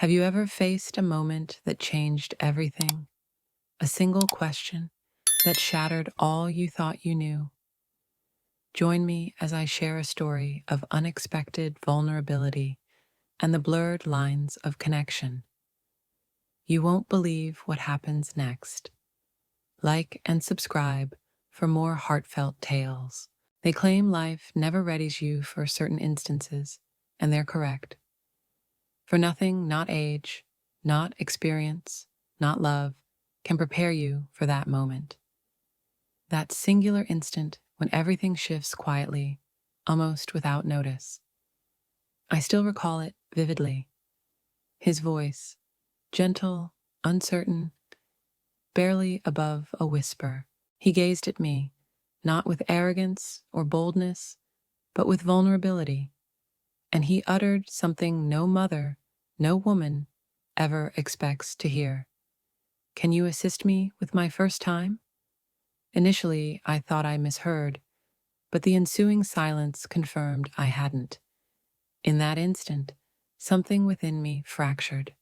Have you ever faced a moment that changed everything? A single question that shattered all you thought you knew? Join me as I share a story of unexpected vulnerability and the blurred lines of connection. You won't believe what happens next. Like and subscribe for more heartfelt tales. They claim life never readies you for certain instances, and they're correct. For nothing, not age, not experience, not love, can prepare you for that moment. That singular instant when everything shifts quietly, almost without notice. I still recall it vividly. His voice, gentle, uncertain, barely above a whisper. He gazed at me, not with arrogance or boldness, but with vulnerability. And he uttered something no mother, no woman, ever expects to hear. Can you assist me with my first time? Initially, I thought I misheard, but the ensuing silence confirmed I hadn't. In that instant, something within me fractured.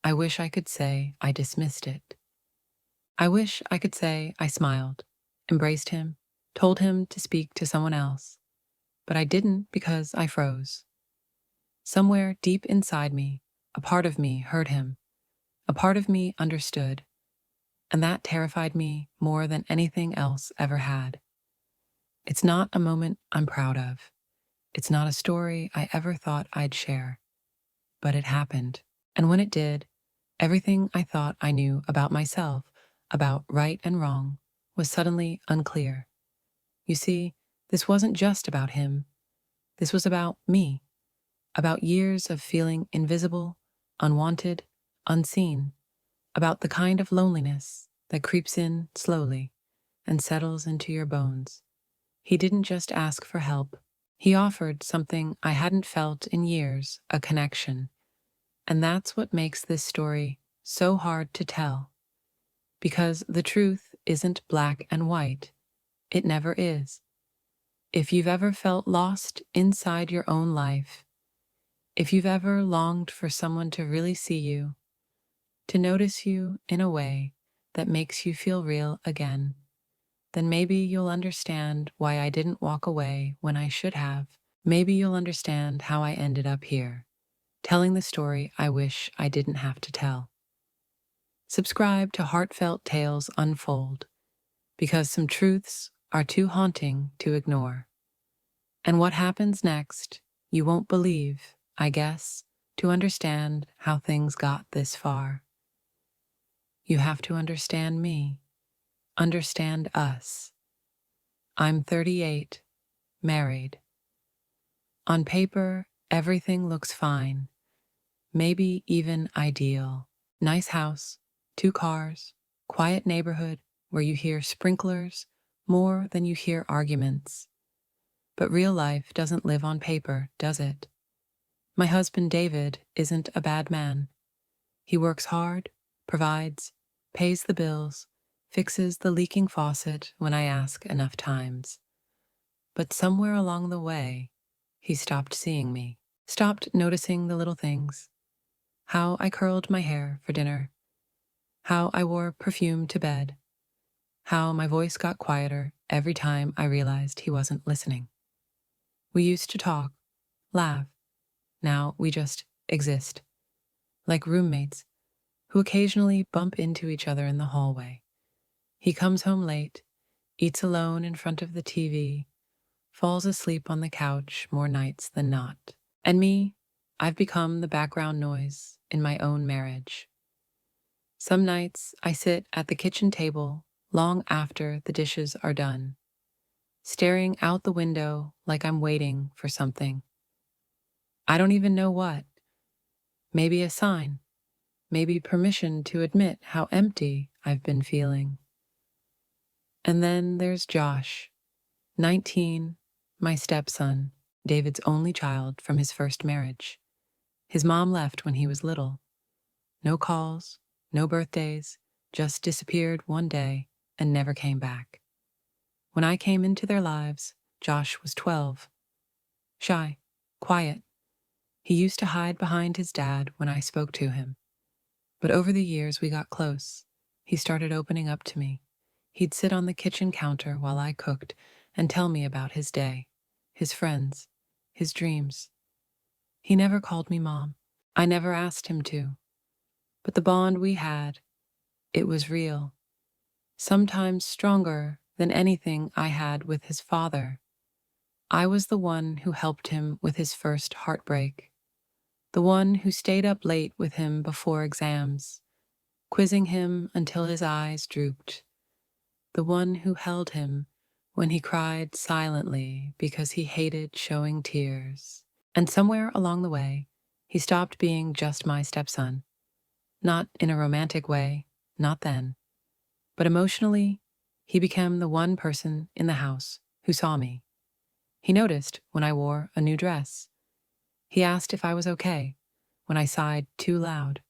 I wish I could say I dismissed it. I wish I could say I smiled, embraced him, told him to speak to someone else, but I didn't because I froze. Somewhere deep inside me, a part of me heard him, a part of me understood, and that terrified me more than anything else ever had. It's not a moment I'm proud of. It's not a story I ever thought I'd share. But it happened. And when it did, everything I thought I knew about myself, about right and wrong, was suddenly unclear. You see, this wasn't just about him. This was about me, about years of feeling invisible, unwanted, unseen, about the kind of loneliness that creeps in slowly and settles into your bones. He didn't just ask for help. He offered something I hadn't felt in years, a connection. And that's what makes this story so hard to tell. Because the truth isn't black and white. It never is. If you've ever felt lost inside your own life, if you've ever longed for someone to really see you, to notice you in a way that makes you feel real again, then maybe you'll understand why I didn't walk away when I should have. Maybe you'll understand how I ended up here, telling the story I wish I didn't have to tell. Subscribe to Heartfelt Tales Unfold, because some truths are too haunting to ignore. And what happens next, you won't believe, I guess, to understand how things got this far. You have to understand me, understand us. I'm 38, married. On paper, everything looks fine, maybe even ideal. Nice house, 2 cars, quiet neighborhood where you hear sprinklers more than you hear arguments. But real life doesn't live on paper, does it? My husband David isn't a bad man. He works hard, provides, pays the bills, fixes the leaking faucet when I ask enough times. But somewhere along the way, he stopped seeing me, stopped noticing the little things. How I curled my hair for dinner, how I wore perfume to bed, how my voice got quieter every time I realized he wasn't listening. We used to talk, laugh. Now we just exist, like roommates who occasionally bump into each other in the hallway. He comes home late, eats alone in front of the TV, falls asleep on the couch more nights than not. And me, I've become the background noise in my own marriage. Some nights I sit at the kitchen table long after the dishes are done, staring out the window like I'm waiting for something. I don't even know what. Maybe a sign. Maybe permission to admit how empty I've been feeling. And then there's Josh, 19, my stepson, David's only child from his first marriage. His mom left when he was little. No calls, no birthdays, just disappeared one day and never came back. When I came into their lives, Josh was 12. Shy, quiet, He used to hide behind his dad when I spoke to him. But over the years, we got close. He started opening up to me. He'd sit on the kitchen counter while I cooked and tell me about his day, his friends, his dreams. He never called me mom. I never asked him to. But the bond we had, it was real, sometimes stronger than anything I had with his father. I was the one who helped him with his first heartbreak, the one who stayed up late with him before exams, quizzing him until his eyes drooped, the one who held him when he cried silently because he hated showing tears. And somewhere along the way, he stopped being just my stepson. Not in a romantic way, not then. But emotionally, he became the one person in the house who saw me. He noticed when I wore a new dress. He asked if I was okay when I sighed too loud.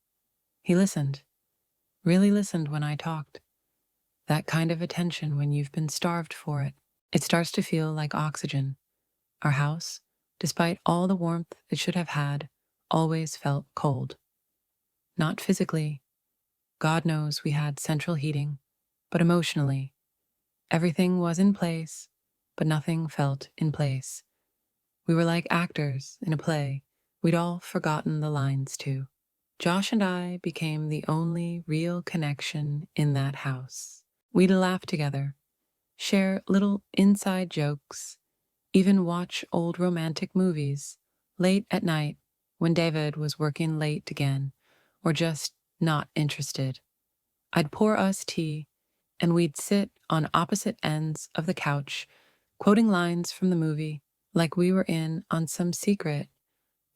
He listened, really listened when I talked. That kind of attention when you've been starved for it. It starts to feel like oxygen. Our house, despite all the warmth it should have had, always felt cold. Not physically. God knows we had central heating, but emotionally. Everything was in place, but nothing felt in place. We were like actors in a play we'd all forgotten the lines to. Josh and I became the only real connection in that house. We'd laugh together, share little inside jokes, even watch old romantic movies late at night when David was working late again or just not interested. I'd pour us tea, and we'd sit on opposite ends of the couch, quoting lines from the movie like we were in on some secret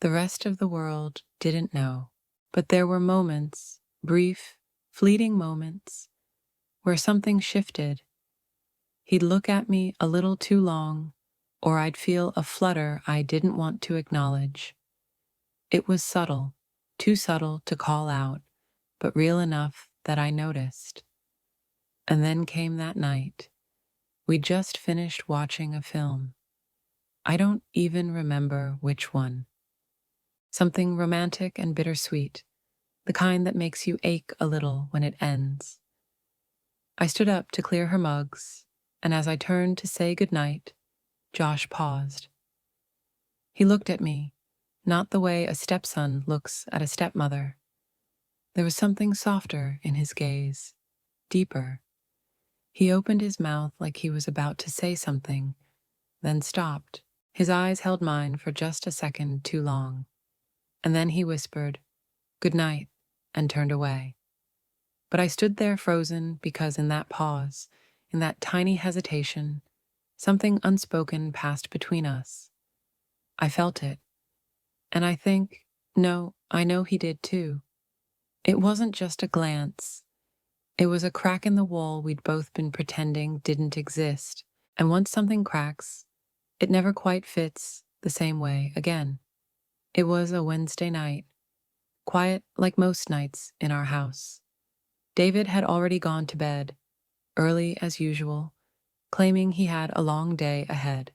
the rest of the world didn't know. But there were moments, brief, fleeting moments, where something shifted. He'd look at me a little too long, or I'd feel a flutter I didn't want to acknowledge. It was subtle, too subtle to call out, but real enough that I noticed. And then came that night. We'd just finished watching a film. I don't even remember which one. Something romantic and bittersweet, the kind that makes you ache a little when it ends. I stood up to clear her mugs, and as I turned to say goodnight, Josh paused. He looked at me, not the way a stepson looks at a stepmother. There was something softer in his gaze, deeper. He opened his mouth like he was about to say something, then stopped. His eyes held mine for just a second too long. And then he whispered, "Good night," and turned away. But I stood there frozen because in that pause, in that tiny hesitation, something unspoken passed between us. I felt it. And I know he did too. It wasn't just a glance. It was a crack in the wall we'd both been pretending didn't exist. And once something cracks, it never quite fits the same way again. It was a Wednesday night, quiet like most nights in our house. David had already gone to bed, early as usual, claiming he had a long day ahead.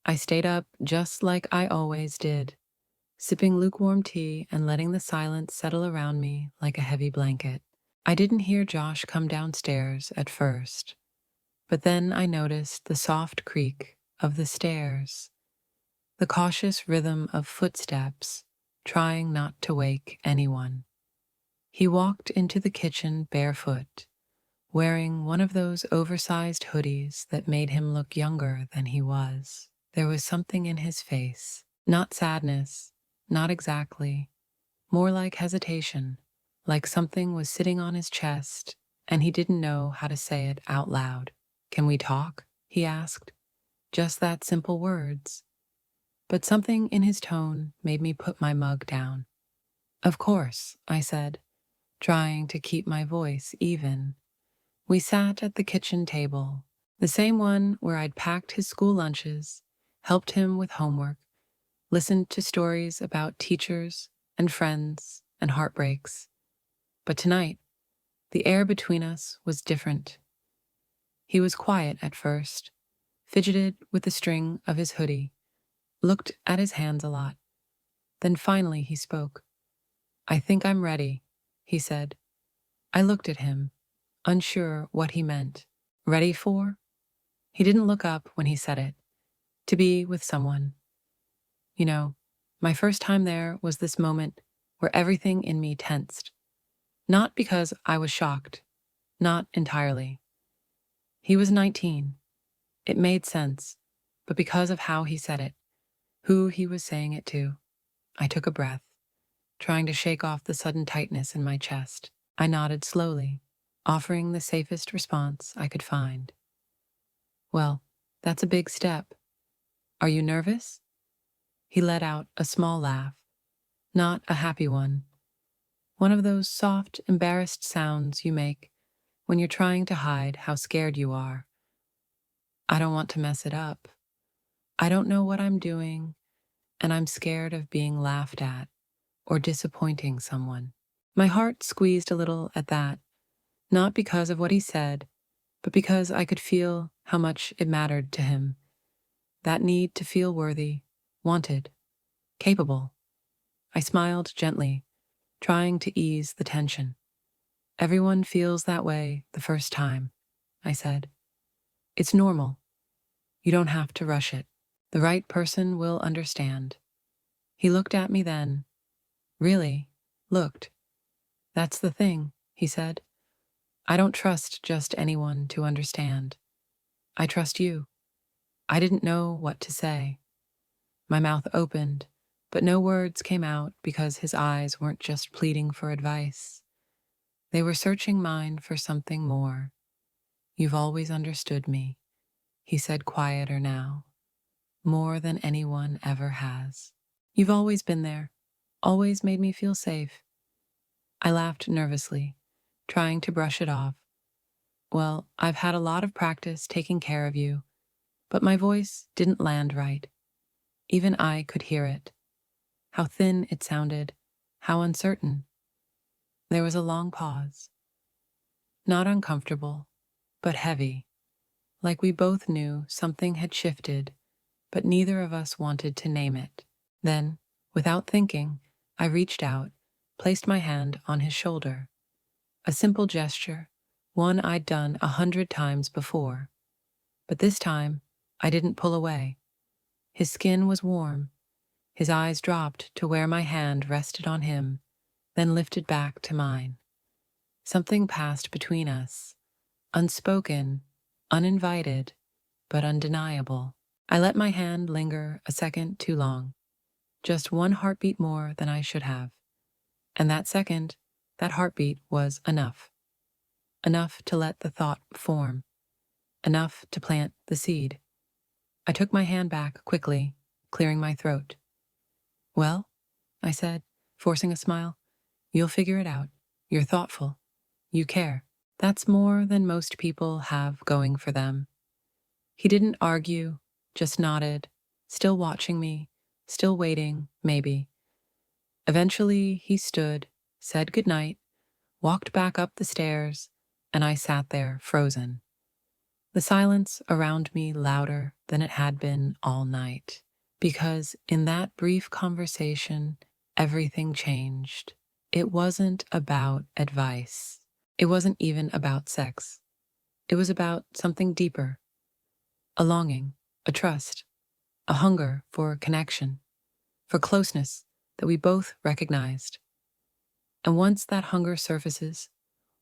I stayed up just like I always did, sipping lukewarm tea and letting the silence settle around me like a heavy blanket. I didn't hear Josh come downstairs at first, but then I noticed the soft creak of the stairs, the cautious rhythm of footsteps, trying not to wake anyone. He walked into the kitchen barefoot, wearing one of those oversized hoodies that made him look younger than he was. There was something in his face, not sadness, not exactly, more like hesitation, like something was sitting on his chest and he didn't know how to say it out loud. "Can we talk?" he asked. Just that simple words. But something in his tone made me put my mug down. "Of course," I said, trying to keep my voice even. We sat at the kitchen table, the same one where I'd packed his school lunches, helped him with homework, listened to stories about teachers and friends and heartbreaks. But tonight, the air between us was different. He was quiet at first, fidgeted with the string of his hoodie, looked at his hands a lot. Then finally he spoke. "I think I'm ready," he said. I looked at him, unsure what he meant. Ready for? He didn't look up when he said it. To be with someone. You know, my first time there was this moment where everything in me tensed. Not because I was shocked. Not entirely. He was 19. It made sense. But because of how he said it, who he was saying it to, I took a breath, trying to shake off the sudden tightness in my chest. I nodded slowly, offering the safest response I could find. "Well, that's a big step. Are you nervous?" He let out a small laugh, not a happy one. One of those soft, embarrassed sounds you make when you're trying to hide how scared you are. "I don't want to mess it up. I don't know what I'm doing, and I'm scared of being laughed at or disappointing someone." My heart squeezed a little at that, not because of what he said, but because I could feel how much it mattered to him. That need to feel worthy, wanted, capable. I smiled gently, trying to ease the tension. "Everyone feels that way the first time," I said. "It's normal. You don't have to rush it. The right person will understand." He looked at me then. Really, looked. "That's the thing," he said. "I don't trust just anyone to understand. I trust you." I didn't know what to say. My mouth opened, but no words came out because his eyes weren't just pleading for advice. They were searching mine for something more. "You've always understood me," he said quieter now, "more than anyone ever has. You've always been there, always made me feel safe." I laughed nervously, trying to brush it off. "Well, I've had a lot of practice taking care of you," but my voice didn't land right. Even I could hear it. How thin it sounded, how uncertain. There was a long pause. Not uncomfortable, but heavy, like we both knew something had shifted, but neither of us wanted to name it. Then, without thinking, I reached out, placed my hand on his shoulder. A simple gesture, one I'd done 100 times before. But this time, I didn't pull away. His skin was warm. His eyes dropped to where my hand rested on him, then lifted back to mine. Something passed between us, unspoken, uninvited, but undeniable. I let my hand linger a second too long, just one heartbeat more than I should have. And that second, that heartbeat was enough. Enough to let the thought form. Enough to plant the seed. I took my hand back quickly, clearing my throat. "Well," I said, forcing a smile, "you'll figure it out. You're thoughtful. You care. That's more than most people have going for them." He didn't argue, just nodded, still watching me, still waiting, maybe. Eventually, he stood, said goodnight, walked back up the stairs, and I sat there, frozen. The silence around me louder than it had been all night, because in that brief conversation, everything changed. It wasn't about advice. It wasn't even about sex. It was about something deeper. A longing, a trust, a hunger for connection, for closeness that we both recognized. And once that hunger surfaces,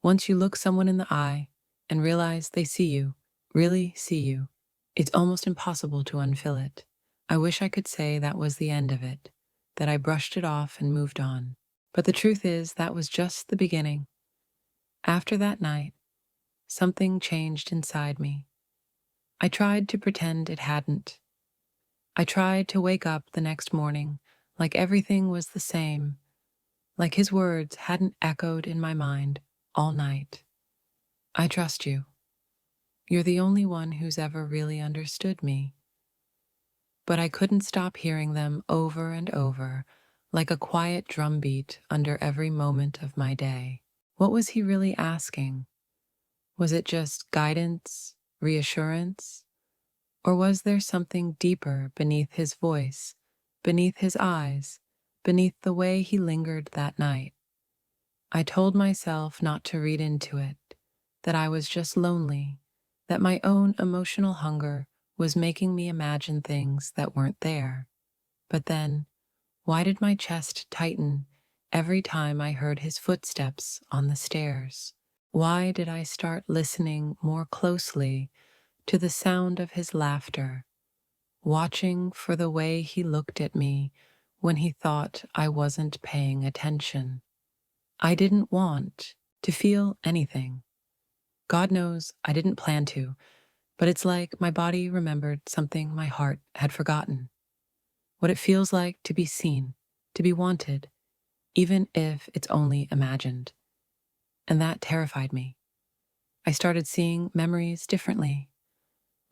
once you look someone in the eye and realize they see you, really see you, it's almost impossible to unfill it. I wish I could say that was the end of it, that I brushed it off and moved on. But the truth is that was just the beginning. After that night, something changed inside me. I tried to pretend it hadn't. I tried to wake up the next morning like everything was the same, like his words hadn't echoed in my mind all night. "I trust you. You're the only one who's ever really understood me." But I couldn't stop hearing them over and over, like a quiet drumbeat under every moment of my day. What was he really asking? Was it just guidance, reassurance? Or was there something deeper beneath his voice, beneath his eyes, beneath the way he lingered that night. I told myself not to read into it, that I was just lonely, that my own emotional hunger was making me imagine things that weren't there. But then, why did my chest tighten every time I heard his footsteps on the stairs? Why did I start listening more closely to the sound of his laughter, watching for the way he looked at me when he thought I wasn't paying attention? I didn't want to feel anything. God knows I didn't plan to, but it's like my body remembered something my heart had forgotten. What it feels like to be seen, to be wanted, even if it's only imagined. And that terrified me. I started seeing memories differently.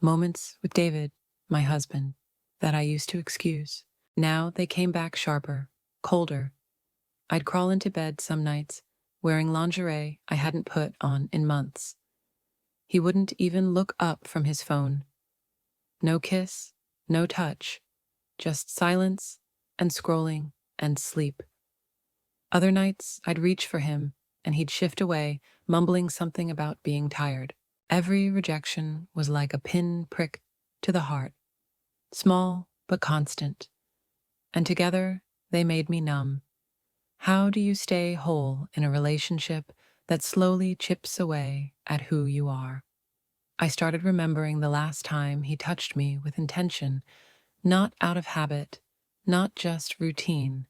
Moments with David, my husband, that I used to excuse. Now they came back sharper, colder. I'd crawl into bed some nights, wearing lingerie I hadn't put on in months. He wouldn't even look up from his phone. No kiss, no touch, just silence and scrolling and sleep. Other nights, I'd reach for him, and he'd shift away, mumbling something about being tired. Every rejection was like a pin prick to the heart, small but constant, and together they made me numb. How do you stay whole in a relationship that slowly chips away at who you are? I started remembering the last time he touched me with intention, not out of habit, not just routine,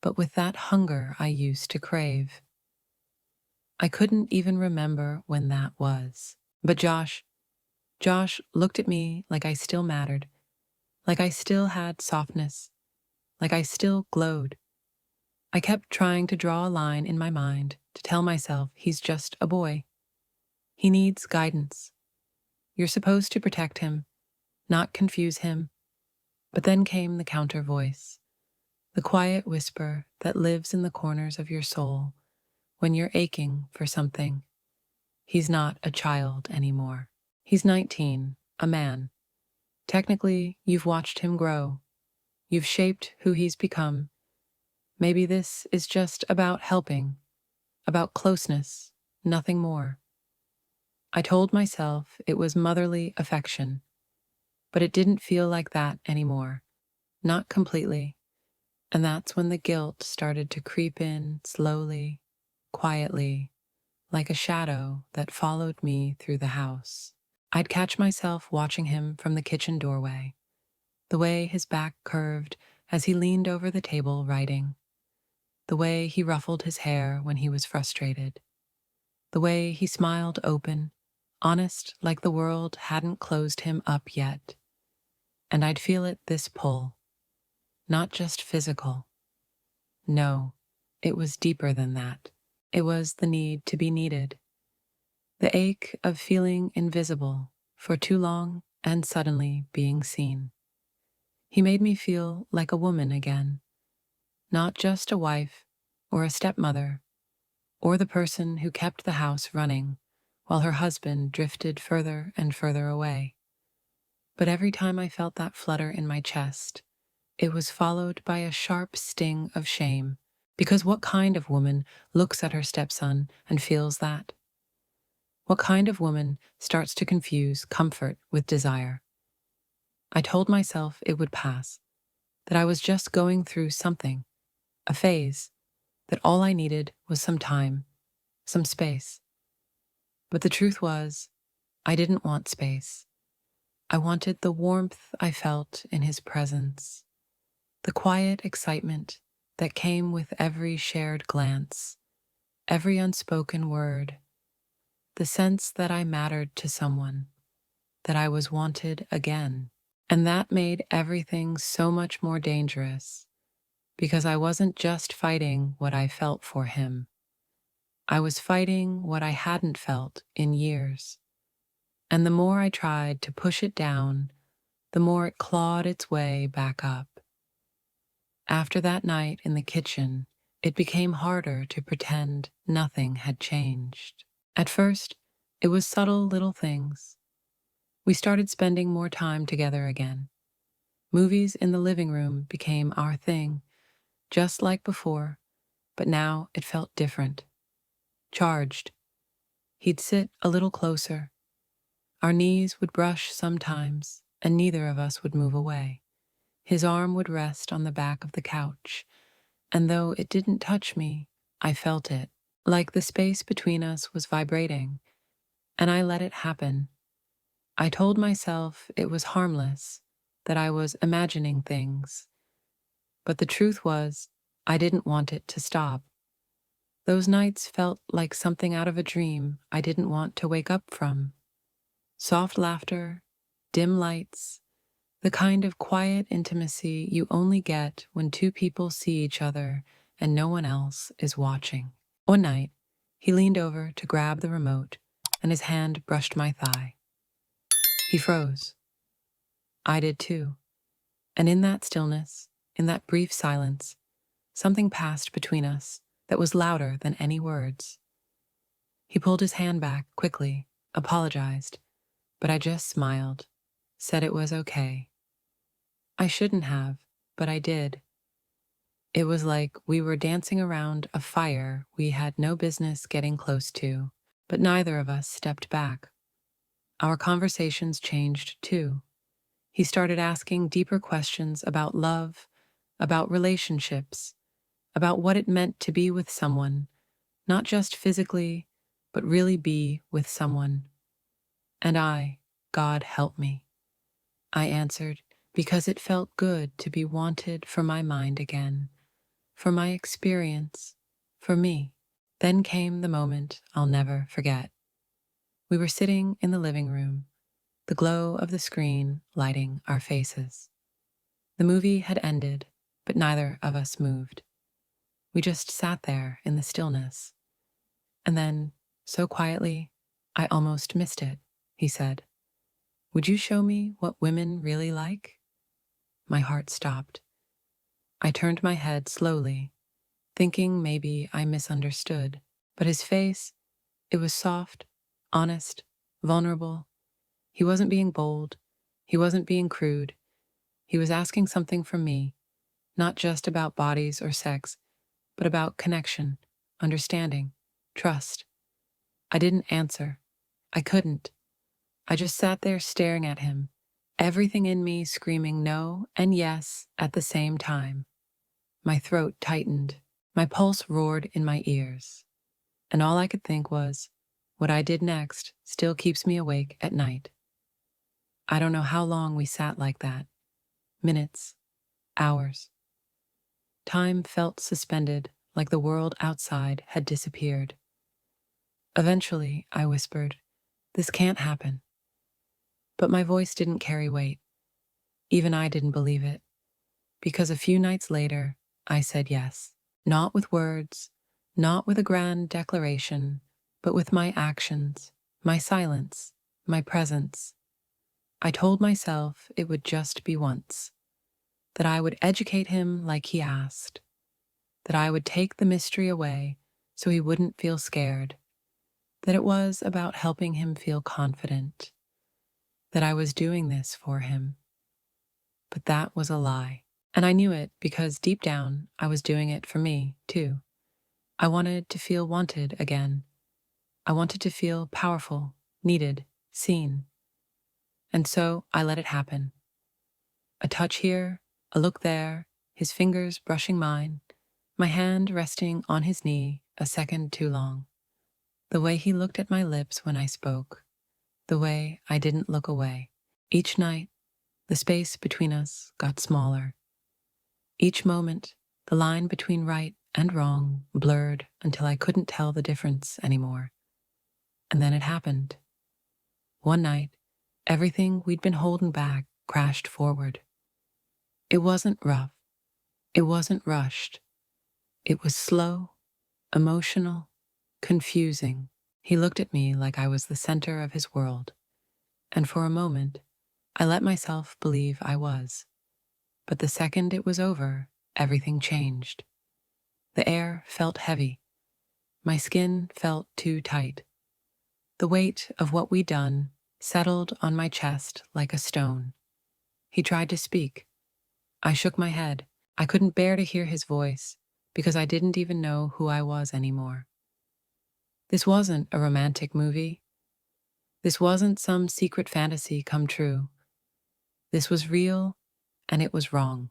but with that hunger I used to crave. I couldn't even remember when that was. But Josh looked at me like I still mattered, like I still had softness, like I still glowed. I kept trying to draw a line in my mind to tell myself he's just a boy. He needs guidance. You're supposed to protect him, not confuse him. But then came the counter voice, the quiet whisper that lives in the corners of your soul when you're aching for something. He's not a child anymore. He's 19, a man. Technically, you've watched him grow. You've shaped who he's become. Maybe this is just about helping, about closeness, nothing more. I told myself it was motherly affection, but it didn't feel like that anymore. Not completely. And that's when the guilt started to creep in slowly, quietly, like a shadow that followed me through the house. I'd catch myself watching him from the kitchen doorway, the way his back curved as he leaned over the table writing, the way he ruffled his hair when he was frustrated, the way he smiled open, honest like the world hadn't closed him up yet. And I'd feel it, this pull, not just physical. No, it was deeper than that. It was the need to be needed, the ache of feeling invisible for too long and suddenly being seen. He made me feel like a woman again, not just a wife or a stepmother or the person who kept the house running while her husband drifted further and further away. But every time I felt that flutter in my chest, it was followed by a sharp sting of shame, because what kind of woman looks at her stepson and feels that? What kind of woman starts to confuse comfort with desire? I told myself it would pass, that I was just going through something, a phase, that all I needed was some time, some space. But the truth was, I didn't want space. I wanted the warmth I felt in his presence, the quiet excitement that came with every shared glance, every unspoken word, the sense that I mattered to someone, that I was wanted again. And that made everything so much more dangerous, because I wasn't just fighting what I felt for him. I was fighting what I hadn't felt in years. And the more I tried to push it down, the more it clawed its way back up. After that night in the kitchen, it became harder to pretend nothing had changed. At first, it was subtle little things. We started spending more time together again. Movies in the living room became our thing. just like before, but now it felt different, charged. He'd sit a little closer. Our knees would brush sometimes, and neither of us would move away. His arm would rest on the back of the couch, and though it didn't touch me, I felt it, like the space between us was vibrating, and I let it happen. I told myself it was harmless, that I was imagining things, but the truth was, I didn't want it to stop. Those nights felt like something out of a dream I didn't want to wake up from. Soft laughter, dim lights, the kind of quiet intimacy you only get when two people see each other and no one else is watching. One night, he leaned over to grab the remote, and his hand brushed my thigh. He froze. I did too. And in that stillness, in that brief silence, something passed between us that was louder than any words. He pulled his hand back quickly, apologized, but I just smiled, said it was okay. I shouldn't have, but I did. It was like we were dancing around a fire we had no business getting close to, but neither of us stepped back. Our conversations changed too. He started asking deeper questions about love, about relationships, about what it meant to be with someone, not just physically, but really be with someone. And God help me, I answered, because it felt good to be wanted for my mind again, for my experience, for me. Then came the moment I'll never forget. We were sitting in the living room, the glow of the screen lighting our faces. The movie had ended, but neither of us moved. We just sat there in the stillness. And then, so quietly, I almost missed it, he said. Would you show me what women really like? My heart stopped. I turned my head slowly, thinking maybe I misunderstood. But his face, it was soft, honest, vulnerable. He wasn't being bold. He wasn't being crude. He was asking something from me, not just about bodies or sex, but about connection, understanding, trust. I didn't answer. I couldn't. I just sat there staring at him, everything in me screaming no and yes at the same time. My throat tightened. My pulse roared in my ears. And all I could think was, what I did next still keeps me awake at night. I don't know how long we sat like that. Minutes, hours. Time felt suspended, like the world outside had disappeared. Eventually, I whispered, "This can't happen." But my voice didn't carry weight. Even I didn't believe it. Because a few nights later, I said yes. Not with words, not with a grand declaration, but with my actions, my silence, my presence. I told myself it would just be once. That I would educate him like he asked. That I would take the mystery away so he wouldn't feel scared. That it was about helping him feel confident. That I was doing this for him. But that was a lie. And I knew it because deep down, I was doing it for me, too. I wanted to feel wanted again. I wanted to feel powerful, needed, seen. And so I let it happen. A touch here, a look there, his fingers brushing mine, my hand resting on his knee a second too long. The way he looked at my lips when I spoke, the way I didn't look away. Each night, the space between us got smaller. Each moment, the line between right and wrong blurred until I couldn't tell the difference anymore. And then it happened. One night, everything we'd been holding back crashed forward. It wasn't rough. It wasn't rushed. It was slow, emotional, confusing. He looked at me like I was the center of his world. And for a moment, I let myself believe I was. But the second it was over, everything changed. The air felt heavy. My skin felt too tight. The weight of what we'd done settled on my chest like a stone. He tried to speak. I shook my head. I couldn't bear to hear his voice because I didn't even know who I was anymore. This wasn't a romantic movie. This wasn't some secret fantasy come true. This was real, and it was wrong.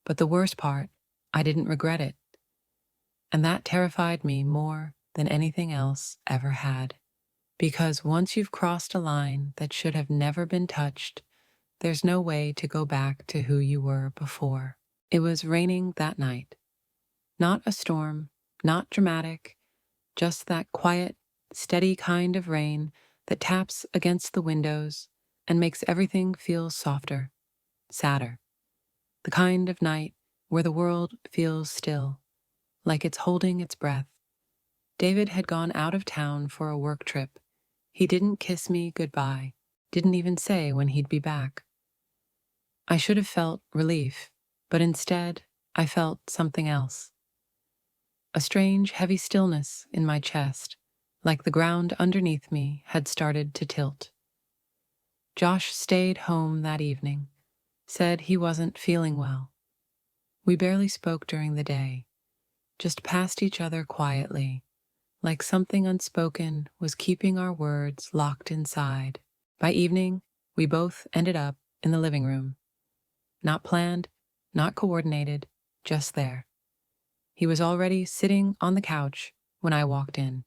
But the worst part, I didn't regret it. And that terrified me more than anything else ever had. Because once you've crossed a line that should have never been touched, there's no way to go back to who you were before. It was raining that night. Not a storm, not dramatic, just that quiet, steady kind of rain that taps against the windows and makes everything feel softer, sadder. The kind of night where the world feels still, like it's holding its breath. David had gone out of town for a work trip. He didn't kiss me goodbye, didn't even say when he'd be back. I should have felt relief, but instead, I felt something else. A strange, heavy stillness in my chest, like the ground underneath me had started to tilt. Josh stayed home that evening, said he wasn't feeling well. We barely spoke during the day, just passed each other quietly, like something unspoken was keeping our words locked inside. By evening, we both ended up in the living room. Not planned, not coordinated, just there. He was already sitting on the couch when I walked in.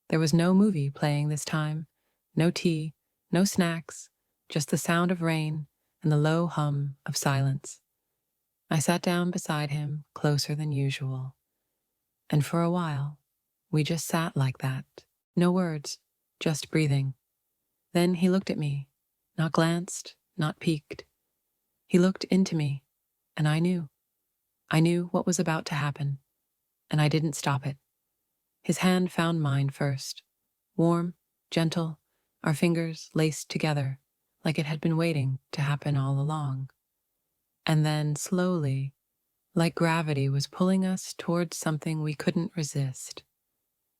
There was no movie playing this time, no tea, no snacks, just the sound of rain and the low hum of silence. I sat down beside him, closer than usual. And for a while, we just sat like that. No words, just breathing. Then he looked at me, not glanced, not peeked. He looked into me, and I knew. I knew what was about to happen, and I didn't stop it. His hand found mine first, warm, gentle, our fingers laced together, like it had been waiting to happen all along. And then, slowly, like gravity was pulling us towards something we couldn't resist.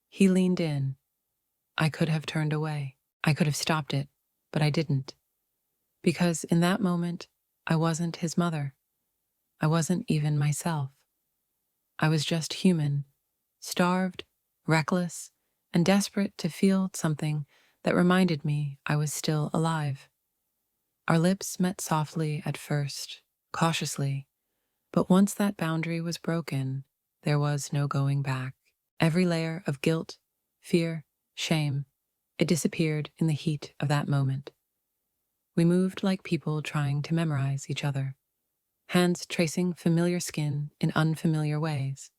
He leaned in. I could have turned away. I could have stopped it, but I didn't. Because in that moment, I wasn't his mother. I wasn't even myself. I was just human, starved, reckless, and desperate to feel something that reminded me I was still alive. Our lips met softly at first, cautiously, but once that boundary was broken, there was no going back. Every layer of guilt, fear, shame, it disappeared in the heat of that moment. We moved like people trying to memorize each other, hands tracing familiar skin in unfamiliar ways.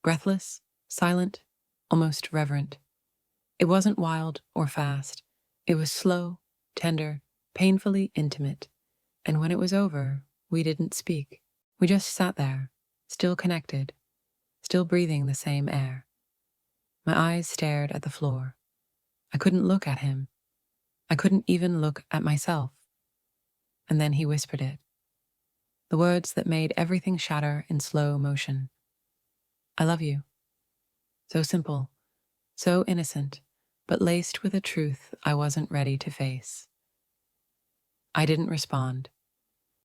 Breathless, silent, almost reverent. It wasn't wild or fast. It was slow, tender, painfully intimate. And when it was over, we didn't speak. We just sat there, still connected, still breathing the same air. My eyes stared at the floor. I couldn't look at him. I couldn't even look at myself. And then he whispered it. The words that made everything shatter in slow motion. I love you. So simple, so innocent, but laced with a truth I wasn't ready to face. I didn't respond.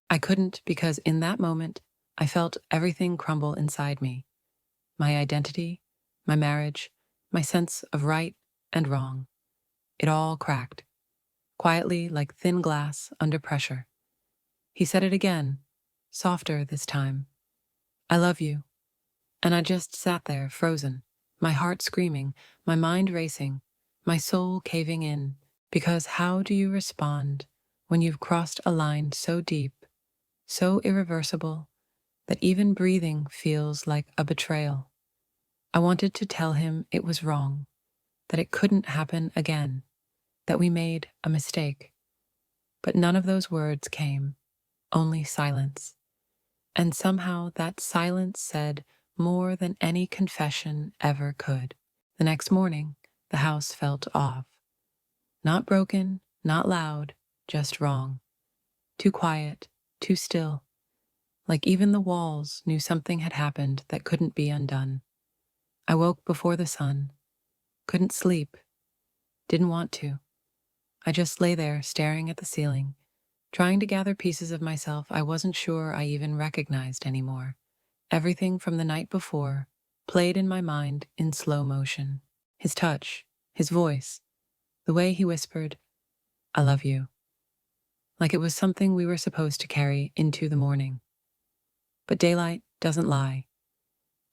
I couldn't because in that moment, I felt everything crumble inside me. My identity, my marriage, my sense of right and wrong. It all cracked, quietly like thin glass under pressure. He said it again, softer this time. I love you. And I just sat there, frozen, my heart screaming, my mind racing, my soul caving in, because how do you respond when you've crossed a line so deep, so irreversible, that even breathing feels like a betrayal? I wanted to tell him it was wrong, that it couldn't happen again, that we made a mistake. But none of those words came, only silence. And somehow that silence said more than any confession ever could. The next morning, the house felt off. Not broken, not loud, just wrong. Too quiet, too still. Like even the walls knew something had happened that couldn't be undone. I woke before the sun. Couldn't sleep. Didn't want to. I just lay there staring at the ceiling, trying to gather pieces of myself I wasn't sure I even recognized anymore. Everything from the night before played in my mind in slow motion. His touch, his voice, the way he whispered, "I love you," like it was something we were supposed to carry into the morning. But daylight doesn't lie,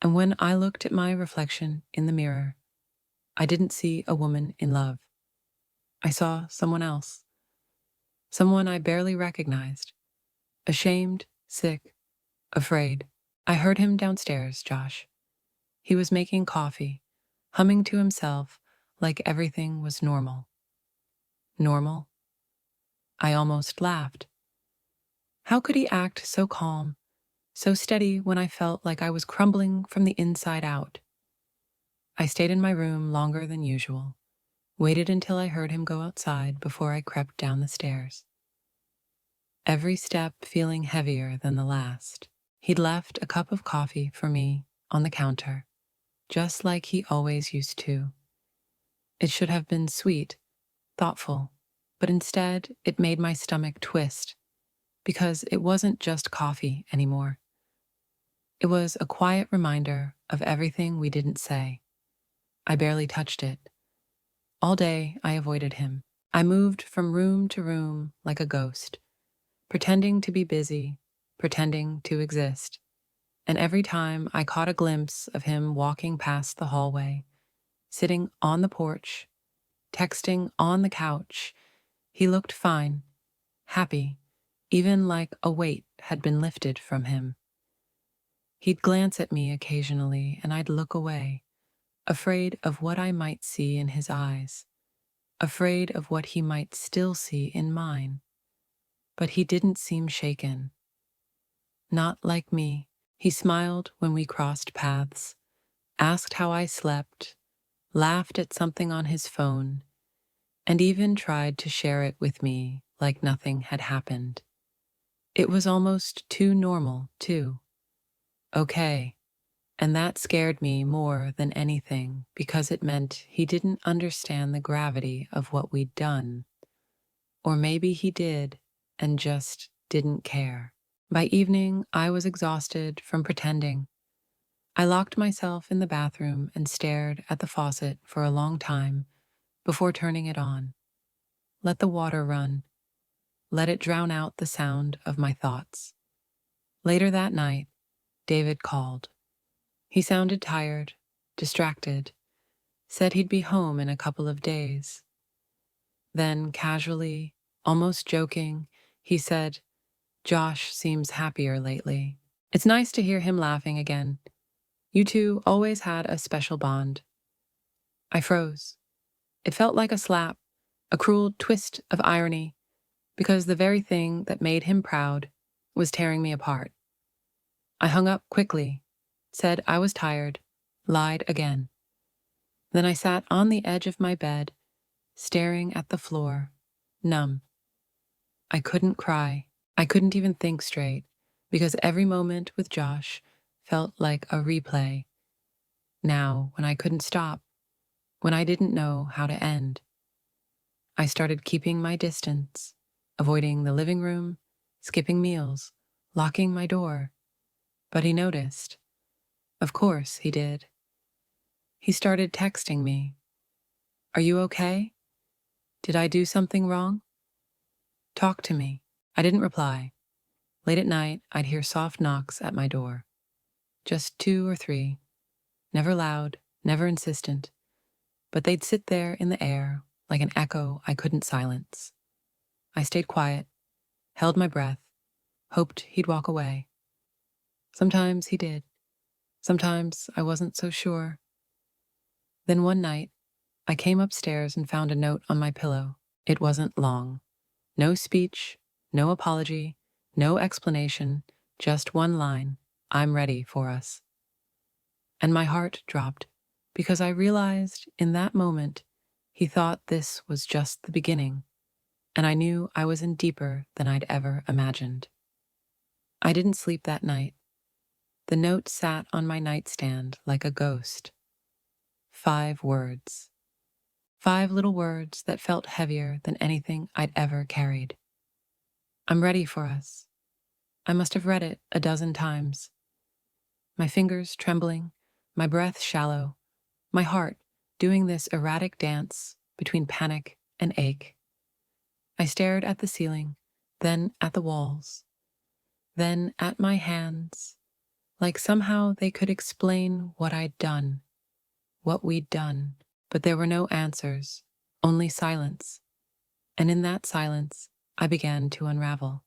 and when I looked at my reflection in the mirror, I didn't see a woman in love. I saw someone else, someone I barely recognized, ashamed, sick, afraid. I heard him downstairs, Josh. He was making coffee, humming to himself like everything was normal. Normal? I almost laughed. How could he act so calm, so steady when I felt like I was crumbling from the inside out? I stayed in my room longer than usual, waited until I heard him go outside before I crept down the stairs. Every step feeling heavier than the last. He'd left a cup of coffee for me on the counter, just like he always used to. It should have been sweet, thoughtful, but instead it made my stomach twist because it wasn't just coffee anymore. It was a quiet reminder of everything we didn't say. I barely touched it. All day I avoided him. I moved from room to room like a ghost, pretending to be busy, pretending to exist. And every time I caught a glimpse of him walking past the hallway, sitting on the porch, texting on the couch, he looked fine, happy, even like a weight had been lifted from him. He'd glance at me occasionally and I'd look away, afraid of what I might see in his eyes, afraid of what he might still see in mine. But he didn't seem shaken. Not like me. He smiled when we crossed paths, asked how I slept, laughed at something on his phone, and even tried to share it with me like nothing had happened. It was almost too normal, too. Okay. And that scared me more than anything because it meant he didn't understand the gravity of what we'd done. Or maybe he did and just didn't care. By evening, I was exhausted from pretending. I locked myself in the bathroom and stared at the faucet for a long time before turning it on. Let the water run. Let it drown out the sound of my thoughts. Later that night, David called. He sounded tired, distracted, said he'd be home in a couple of days. Then, casually, almost joking, he said, "Josh seems happier lately. It's nice to hear him laughing again. You two always had a special bond." I froze. It felt like a slap, a cruel twist of irony, because the very thing that made him proud was tearing me apart. I hung up quickly, said I was tired, lied again. Then I sat on the edge of my bed, staring at the floor, numb. I couldn't cry. I couldn't even think straight, because every moment with Josh felt like a replay. Now, when I couldn't stop, when I didn't know how to end, I started keeping my distance, avoiding the living room, skipping meals, locking my door. But he noticed. Of course he did. He started texting me. "Are you okay? Did I do something wrong? Talk to me." I didn't reply. Late at night, I'd hear soft knocks at my door. Just 2 or 3. Never loud, never insistent. But they'd sit there in the air like an echo I couldn't silence. I stayed quiet, held my breath, hoped he'd walk away. Sometimes he did. Sometimes I wasn't so sure. Then one night, I came upstairs and found a note on my pillow. It wasn't long. No speech, no apology, no explanation, just one line: "I'm ready for us." And my heart dropped because I realized in that moment he thought this was just the beginning, and I knew I was in deeper than I'd ever imagined. I didn't sleep that night. The note sat on my nightstand like a ghost. 5 words. 5 little words that felt heavier than anything I'd ever carried. I'm ready for us. I must have read it a dozen times. My fingers trembling, my breath shallow, my heart doing this erratic dance between panic and ache. I stared at the ceiling, then at the walls, then at my hands, like somehow they could explain what I'd done, what we'd done. But there were no answers, only silence. And in that silence, I began to unravel.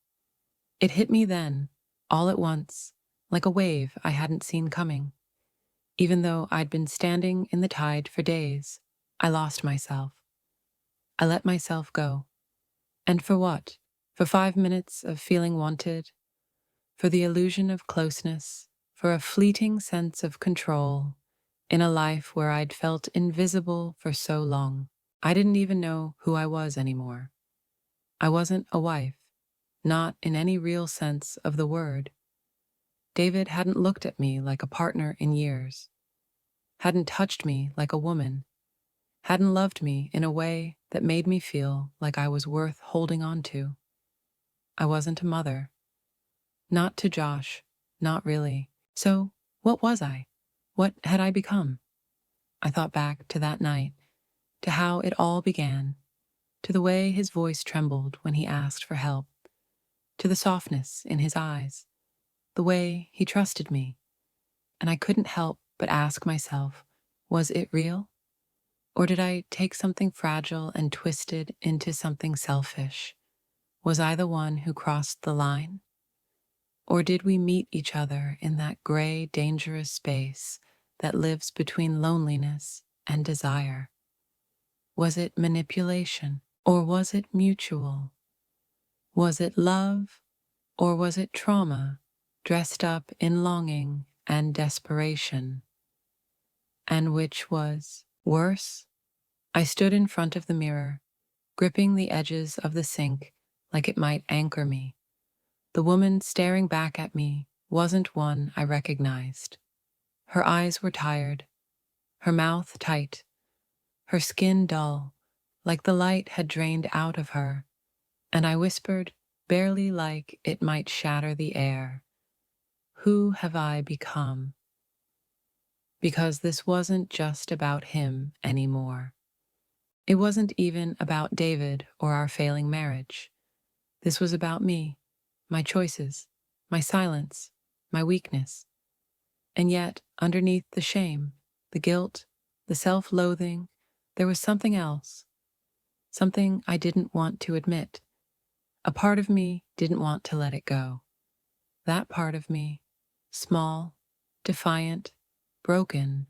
It hit me then, all at once, like a wave I hadn't seen coming. Even though I'd been standing in the tide for days, I lost myself. I let myself go. And for what? For 5 minutes of feeling wanted, for the illusion of closeness, for a fleeting sense of control in a life where I'd felt invisible for so long. I didn't even know who I was anymore. I wasn't a wife, not in any real sense of the word. David hadn't looked at me like a partner in years, hadn't touched me like a woman, hadn't loved me in a way that made me feel like I was worth holding on to. I wasn't a mother. Not to Josh, not really. So, what was I? What had I become? I thought back to that night, to how it all began, to the way his voice trembled when he asked for help, to the softness in his eyes, the way he trusted me. And I couldn't help but ask myself, was it real? Or did I take something fragile and twist it into something selfish? Was I the one who crossed the line? Or did we meet each other in that gray, dangerous space that lives between loneliness and desire? Was it manipulation, or was it mutual? Was it love, or was it trauma, dressed up in longing and desperation? And which was worse? I stood in front of the mirror, gripping the edges of the sink like it might anchor me. The woman staring back at me wasn't one I recognized. Her eyes were tired, her mouth tight, her skin dull, like the light had drained out of her, and I whispered, barely like it might shatter the air, "Who have I become?" Because this wasn't just about him anymore. It wasn't even about David or our failing marriage. This was about me, my choices, my silence, my weakness. And yet, underneath the shame, the guilt, the self-loathing, there was something else, something I didn't want to admit. A part of me didn't want to let it go. That part of me, small, defiant, broken,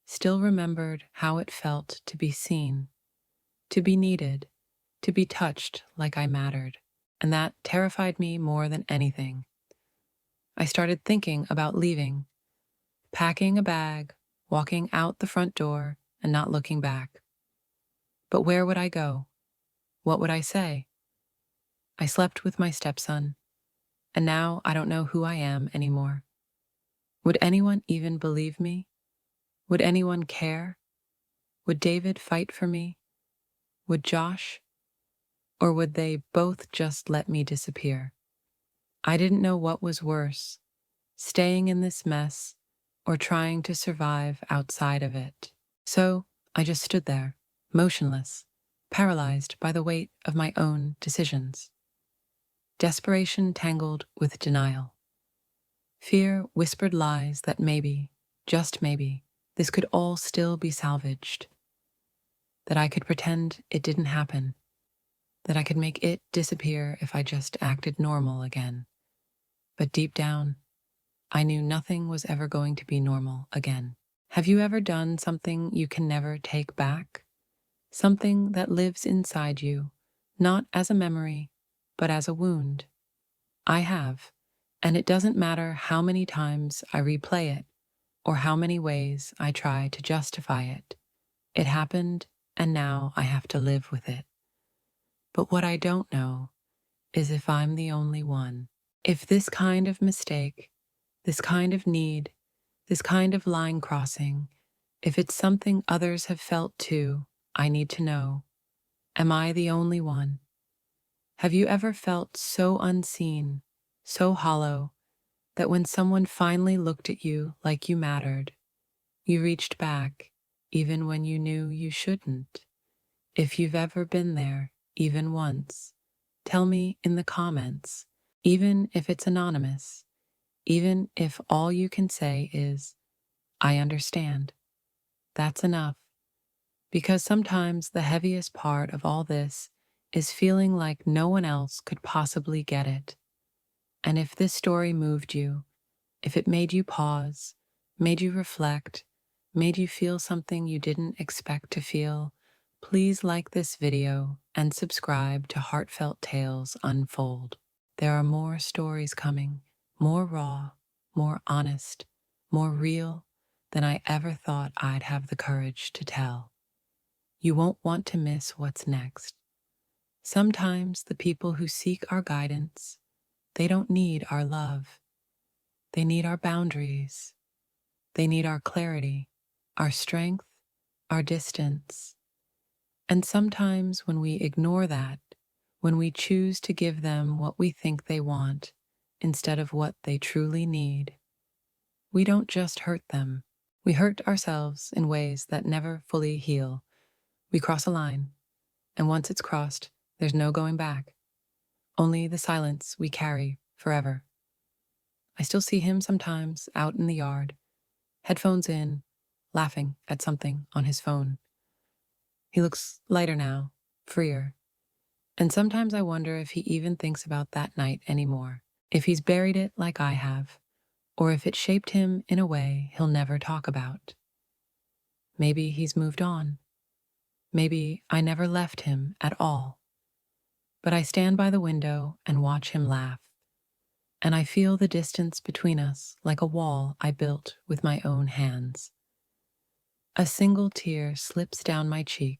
still remembered how it felt to be seen, to be needed, to be touched like I mattered. And that terrified me more than anything. I started thinking about leaving, packing a bag, walking out the front door, and not looking back. But where would I go? What would I say? I slept with my stepson, and now I don't know who I am anymore. Would anyone even believe me? Would anyone care? Would David fight for me? Would Josh? Or would they both just let me disappear? I didn't know what was worse, staying in this mess or trying to survive outside of it. So I just stood there, motionless, paralyzed by the weight of my own decisions. Desperation tangled with denial. Fear whispered lies that maybe, just maybe, this could all still be salvaged. That I could pretend it didn't happen. That I could make it disappear if I just acted normal again. But deep down, I knew nothing was ever going to be normal again. Have you ever done something you can never take back? Something that lives inside you, not as a memory, but as a wound? I have, and it doesn't matter how many times I replay it or how many ways I try to justify it. It happened, and now I have to live with it. But what I don't know is if I'm the only one. If this kind of mistake, this kind of need, this kind of line crossing, if it's something others have felt too, I need to know. Am I the only one? Have you ever felt so unseen, so hollow, that when someone finally looked at you like you mattered, you reached back, even when you knew you shouldn't? If you've ever been there, even once, tell me in the comments, even if it's anonymous, even if all you can say is, I understand. That's enough. Because sometimes the heaviest part of all this is feeling like no one else could possibly get it. And if this story moved you, if it made you pause, made you reflect, made you feel something you didn't expect to feel, please like this video and subscribe to Heartfelt Tales Unfold. There are more stories coming, more raw, more honest, more real than I ever thought I'd have the courage to tell. You won't want to miss what's next. Sometimes the people who seek our guidance, they don't need our love. They need our boundaries. They need our clarity, our strength, our distance. And sometimes when we ignore that, when we choose to give them what we think they want instead of what they truly need, we don't just hurt them. We hurt ourselves in ways that never fully heal. We cross a line, and once it's crossed, there's no going back. Only the silence we carry forever. I still see him sometimes out in the yard, headphones in, laughing at something on his phone. He looks lighter now, freer. And sometimes I wonder if he even thinks about that night anymore, if he's buried it like I have, or if it shaped him in a way he'll never talk about. Maybe he's moved on. Maybe I never left him at all. But I stand by the window and watch him laugh, and I feel the distance between us like a wall I built with my own hands. A single tear slips down my cheek,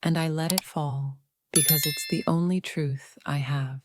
and I let it fall because it's the only truth I have.